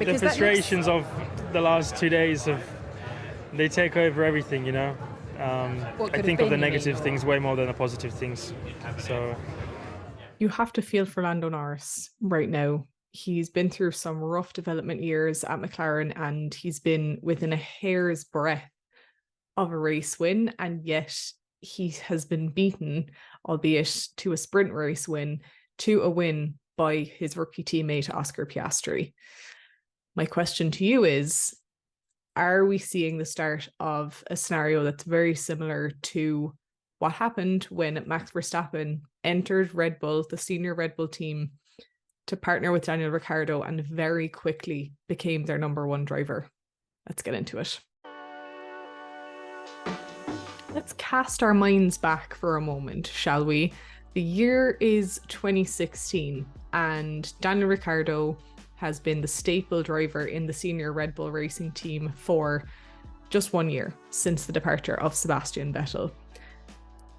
The Because that frustrations of the last 2 days they take over everything, you know. what I could have think of been, the you mean? negative things way more than the positive things. So You have to feel for Lando Norris right now. He's been through some rough development years at McLaren and he's been within a hair's breadth of a race win, and yet he has been beaten, albeit to a sprint race win, to a win by his rookie teammate Oscar Piastri. My question to you is, are we seeing the start of a scenario that's very similar to what happened when Max Verstappen entered Red Bull, the senior Red Bull team, to partner with Daniel Ricciardo and very quickly became their number one driver? Let's get into it. Let's cast our minds back for a moment, shall we? The year is 2016 and Daniel Ricciardo has been the staple driver in the senior Red Bull racing team for just 1 year since the departure of Sebastian Vettel.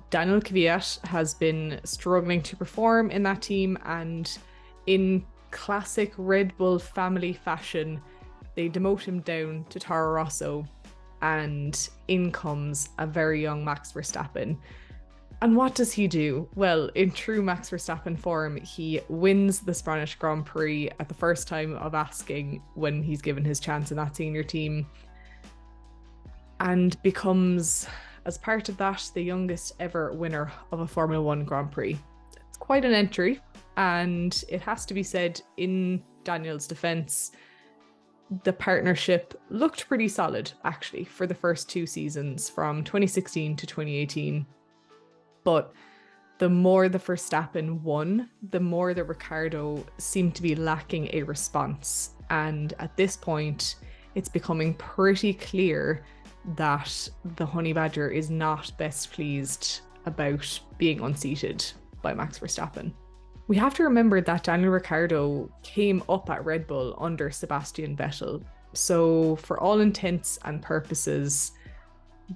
Daniel Kvyat has been struggling to perform in that team, and in classic Red Bull family fashion, they demote him down to Toro Rosso, and in comes a very young Max Verstappen. And what does he do? Well, in true Max Verstappen form, he wins the Spanish Grand Prix at the first time of asking when he's given his chance in that senior team, and becomes, as part of that, the youngest ever winner of a Formula One Grand Prix. It's quite an entry, and it has to be said, in Daniel's defense, the partnership looked pretty solid, actually, for the first two seasons from 2016 to 2018. But the more the Verstappen won, the more that Ricciardo seemed to be lacking a response. And at this point, it's becoming pretty clear that the Honey Badger is not best pleased about being unseated by Max Verstappen. We have to remember that Daniel Ricciardo came up at Red Bull under Sebastian Vettel. So for all intents and purposes,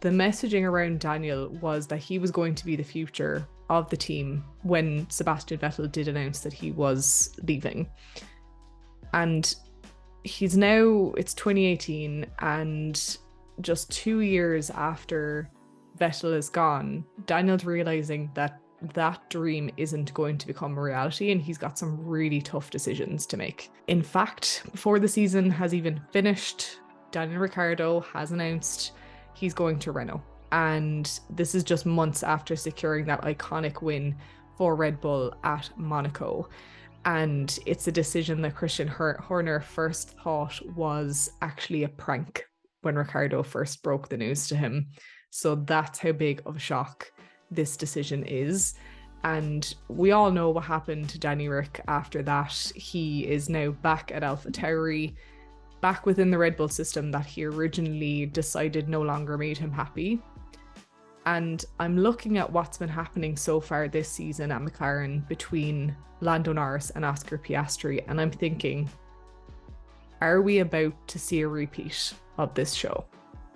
the messaging around Daniel was that he was going to be the future of the team when Sebastian Vettel did announce that he was leaving. And he's now, it's 2018, and just 2 years after Vettel is gone, Daniel's realizing that that dream isn't going to become a reality, and he's got some really tough decisions to make. In fact, before the season has even finished, Daniel Ricciardo has announced he's going to Renault. And this is just months after securing that iconic win for Red Bull at Monaco. And it's a decision that Christian Horner first thought was actually a prank when Ricciardo first broke the news to him. So that's how big of a shock this decision is. And we all know what happened to Danny Ric after that. He is now back at AlphaTauri, back within the Red Bull system that he originally decided no longer made him happy. And I'm looking at what's been happening so far this season at McLaren between Lando Norris and Oscar Piastri, and I'm thinking, are we about to see a repeat of this show?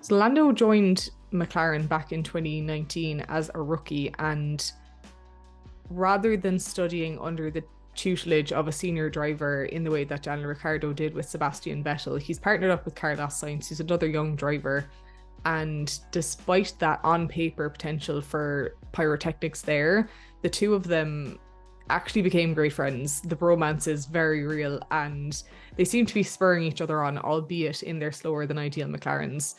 So Lando joined McLaren back in 2019 as a rookie, and rather than studying under the tutelage of a senior driver in the way that Daniel Ricciardo did with Sebastian Vettel, he's partnered up with Carlos Sainz, who's another young driver. And despite that on-paper potential for pyrotechnics there, the two of them actually became great friends. The bromance is very real, and they seem to be spurring each other on, albeit in their slower than ideal McLarens.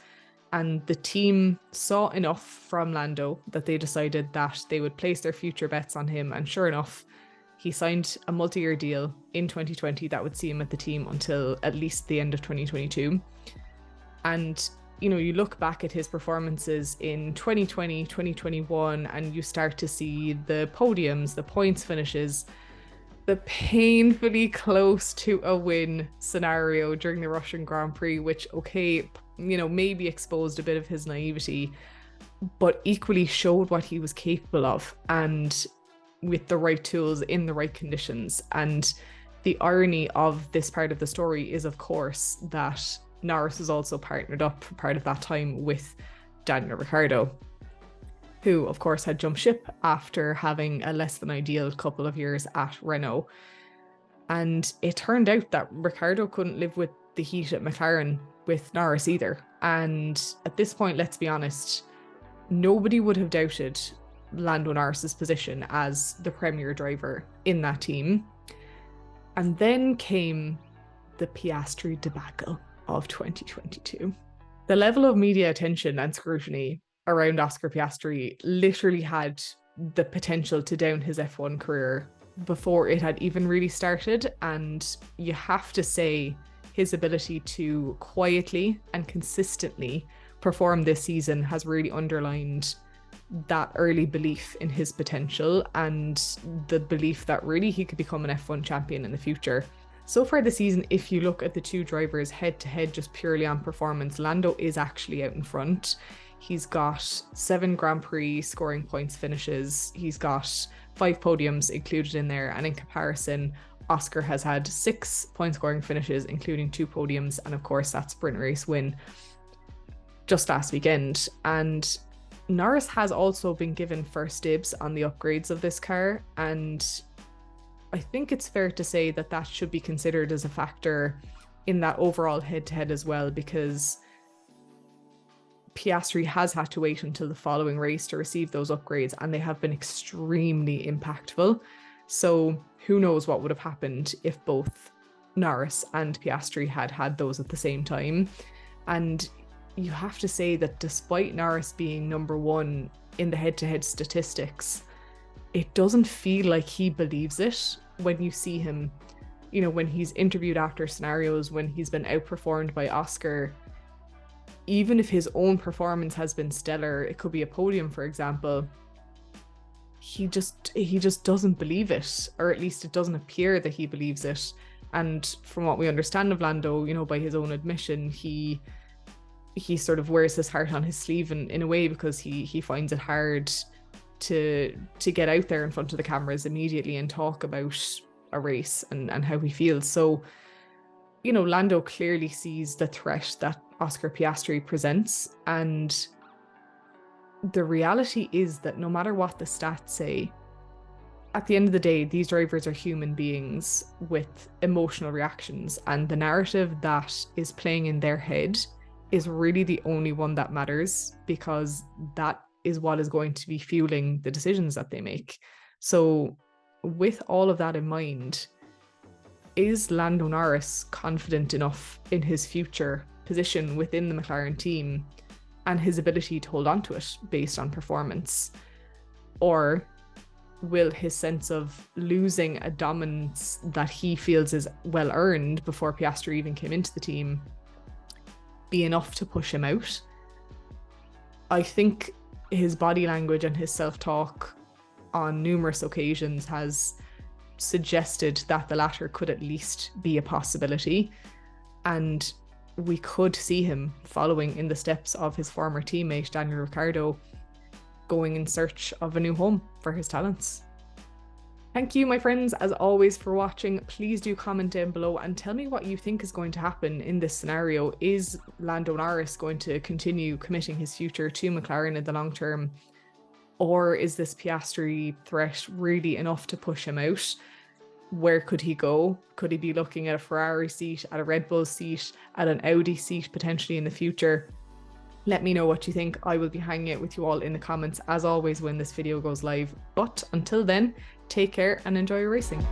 And the team saw enough from Lando that they decided that they would place their future bets on him. And sure enough, he signed a multi-year deal in 2020 that would see him at the team until at least the end of 2022. And, you know, you look back at his performances in 2020, 2021, and you start to see the podiums, the points finishes, the painfully close to a win scenario during the Russian Grand Prix, which, okay, you know, maybe exposed a bit of his naivety, but equally showed what he was capable of, and with the right tools in the right conditions. And the irony of this part of the story is, of course, that Norris was also partnered up for part of that time with Daniel Ricciardo, who, of course, had jumped ship after having a less than ideal couple of years at Renault. And it turned out that Ricciardo couldn't live with the heat at McLaren with Norris either. And at this point, let's be honest, nobody would have doubted Lando Norris's position as the premier driver in that team. And then came the Piastri debacle of 2022. The level of media attention and scrutiny around Oscar Piastri literally had the potential to down his F1 career before it had even really started. And you have to say his ability to quietly and consistently perform this season has really underlined that early belief in his potential and the belief that really he could become an F1 champion in the future. So far this season, if you look at the two drivers head to head just purely on performance, Lando is actually out in front. He's got 7 Grand Prix scoring points finishes. He's got 5 podiums included in there. And in comparison, Oscar has had 6 point scoring finishes, including 2 podiums. And of course, that sprint race win just last weekend. And Norris has also been given first dibs on the upgrades of this car. And I think it's fair to say that that should be considered as a factor in that overall head-to-head as well, because Piastri has had to wait until the following race to receive those upgrades, and they have been extremely impactful. So who knows what would have happened if both Norris and Piastri had had those at the same time. And you have to say that despite Norris being number 1 in the head-to-head statistics, it doesn't feel like he believes it when you see him, you know, when he's interviewed after scenarios, when he's been outperformed by Oscar. Even if his own performance has been stellar, it could be a podium, for example, he just doesn't believe it, or at least it doesn't appear that he believes it. And from what we understand of Lando, you know, by his own admission, he sort of wears his heart on his sleeve in a way, because he finds it hard to get out there in front of the cameras immediately and talk about a race and how he feels. So, you know, Lando clearly sees the threat that Oscar Piastri presents, and the reality is that no matter what the stats say, at the end of the day, these drivers are human beings with emotional reactions, and the narrative that is playing in their head is really the only one that matters, because that is what is going to be fueling the decisions that they make. So with all of that in mind, is Lando Norris confident enough in his future position within the McLaren team and his ability to hold on to it based on performance? Or will his sense of losing a dominance that he feels is well earned before Piastri even came into the team be enough to push him out? I think his body language and his self-talk on numerous occasions has suggested that the latter could at least be a possibility, and we could see him following in the steps of his former teammate Daniel Ricciardo, going in search of a new home for his talents. Thank you, my friends, as always, for watching. Please do comment down below and tell me what you think is going to happen in this scenario. Is Lando Norris going to continue committing his future to McLaren in the long term? Or is this Piastri threat really enough to push him out? Where could he go? Could he be looking at a Ferrari seat, at a Red Bull seat, at an Audi seat potentially in the future? Let me know what you think. I will be hanging out with you all in the comments as always when this video goes live. But until then, take care and enjoy your racing.